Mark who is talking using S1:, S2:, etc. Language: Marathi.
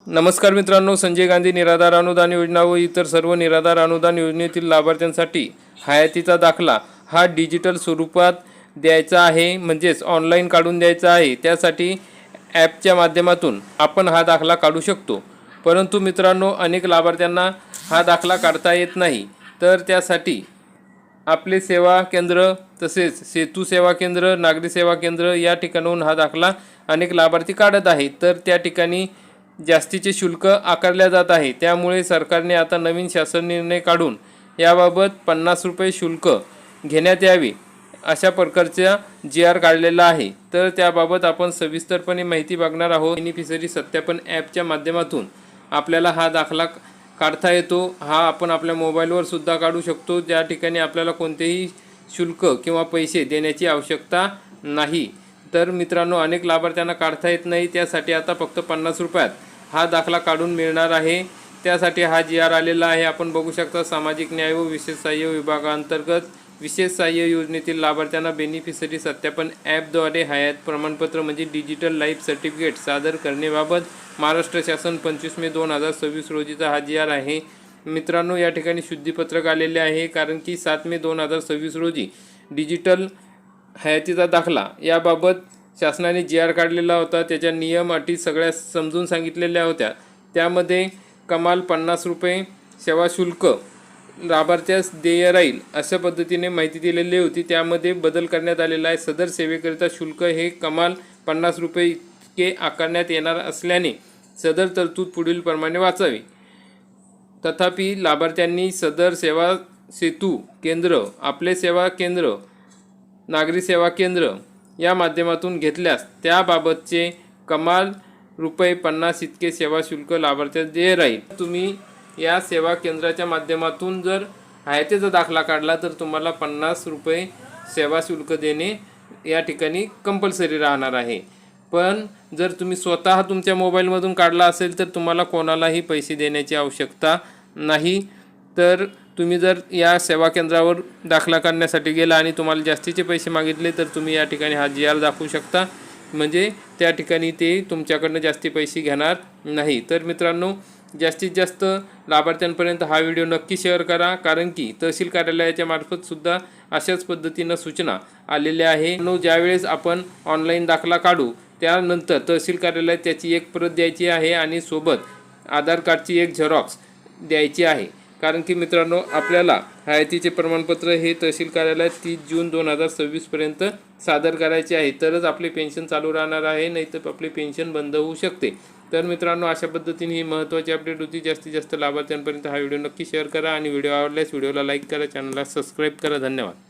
S1: नमस्कार मित्रांनो, संजय गांधी निराधार अनुदान योजना व इतर सर्व निराधार अनुदान योजनेतील लाभार्थ्यांसाठी हयातीचा दाखला हा डिजिटल स्वरूपात द्यायचा आहे, म्हणजेच ऑनलाईन काढून द्यायचा आहे। त्यासाठी ॲपच्या माध्यमातून आपण हा दाखला काढू शकतो। परंतु मित्रांनो, अनेक लाभार्थ्यांना हा दाखला काढता येत नाही, तर त्यासाठी आपले सेवा केंद्र तसेच सेतू सेवा केंद्र, नागरी सेवा केंद्र या ठिकाणाहून हा दाखला अनेक लाभार्थी काढत आहेत। तर त्या ठिकाणी जास्तीचे शुल्क आकारले जात आहे। त्यामुळे सरकारने आता नवीन शासन निर्णय काढून याबाबत 50 रुपये शुल्क घेण्यात यावे अशा प्रकारचा GR काढलेला आहे। तर त्याबाबत आपण सविस्तरपणे माहिती बघणार आहोत। बेनिफिशरी सत्यापन ॲपच्या माध्यमातून आपल्याला हा दाखला काढता येतो। हा आपण आपल्या मोबाईलवर सुद्धा काढू शकतो, ज्या ठिकाणी आपल्याला कोणतेही शुल्क किंवा पैसे देण्याची आवश्यकता नाही। तर मित्रांनो, अनेक लाभार्थ्यांना काढता येत नाही, त्यासाठी आता फक्त 50 रुपयात हा दाखला काढून मिळणार आहे। त्यासाठी हा GR आलेला आहे, आपण बघू शकता। सामाजिक न्याय व विशेष सहाय्य विभागांतर्गत विशेष सहाय्य योजनेतील लाभार्थ्यांना बेनिफिशरी सत्यापन ॲपद्वारे हयात प्रमाणपत्र म्हणजे डिजिटल लाईफ सर्टिफिकेट सादर करण्याबाबत महाराष्ट्र शासन 25 मे 2026 रोजीचा हा GR आहे। मित्रांनो, या ठिकाणी शुद्धीपत्रक आलेले आहे, कारण की 7 मे 2026 रोजी डिजिटल हयातीचा दाखला याबाबत शासनाने GR काढलेला होता। त्याच्या नियम अटी सगळ्या समजून सांगितलेल्या होत्या। त्यामध्ये कमाल 50 रुपये सेवा शुल्क लाभार्थ्यास देय राहील अशा पद्धतीने माहिती दिलेली होती। त्यामध्ये बदल करण्यात आलेला आहे। सदर सेवेकरिता शुल्क हे कमाल 50 रुपये इतके आकारण्यात येणार असल्याने सदर तरतूद पुढील प्रमाणे वाचावी। तथापि लाभार्थ्यांनी सदर सेवा सेतू केंद्र, आपले सेवा केंद्र, नागरी सेवा केंद्र या माध्यमातून घेतल्यास त्याबाबतचे कमाल रुपये 50 इतके सेवा शुल्क लाभार्थ्यास देय राहील। तुम्ही या सेवा केंद्राच्या माध्यमातून जर हयातीचा दाखला काढला तर तुम्हाला 50 रुपये सेवा शुल्क देणे या ठिकाणी कंपल्सरी राहणार आहे। पण जर तुम्ही स्वतः तुमच्या मोबाईलमधून काढला असेल तर तुम्हाला कोणालाही पैसे देण्याची आवश्यकता नाही। तर तुम्ही जर या सेवा केंद्रावर दाखला काढण्यासाठी गेला आणि तुम्हाला जास्तीचे पैसे मागितले तर तुम्ही या ठिकाणी हा GR दाखवू शकता, म्हणजे त्या ठिकाणी ते तुमच्याकडनं जास्ती पैसे घेणार नाही। तर मित्रांनो, जास्तीत जास्त लाभार्थ्यांपर्यंत हा व्हिडिओ नक्की शेअर करा, कारण की तहसील कार्यालयाच्या मार्फत सुद्धा अशाच पद्धतीनं सूचना आलेल्या आहे। ज्यावेळेस आपण ऑनलाईन दाखला काढू त्यानंतर तहसील कार्यालयात त्याची एक प्रत द्यायची आहे आणि सोबत आधार कार्डची एक झेरॉक्स द्यायची आहे। कारण की मित्रांनो, आपल्याला हयातीचे प्रमाणपत्र हे तहसील कार्यालयात 30 जून 2026 पर्यंत सादर करायचे आहे, तरच आपले पेन्शन चालू राहणार आहे, नाहीतर आपले पेन्शन बंद होऊ शकते। तर मित्रांनो, अशा पद्धतीने ही महत्त्वाची अपडेट होती। जास्तीत जास्त लाभार्थ्यांपर्यंत हा व्हिडिओ नक्की शेअर करा आणि व्हिडिओ आवडल्यास व्हिडिओला लाईक करा, चॅनलला सबस्क्राईब करा। धन्यवाद।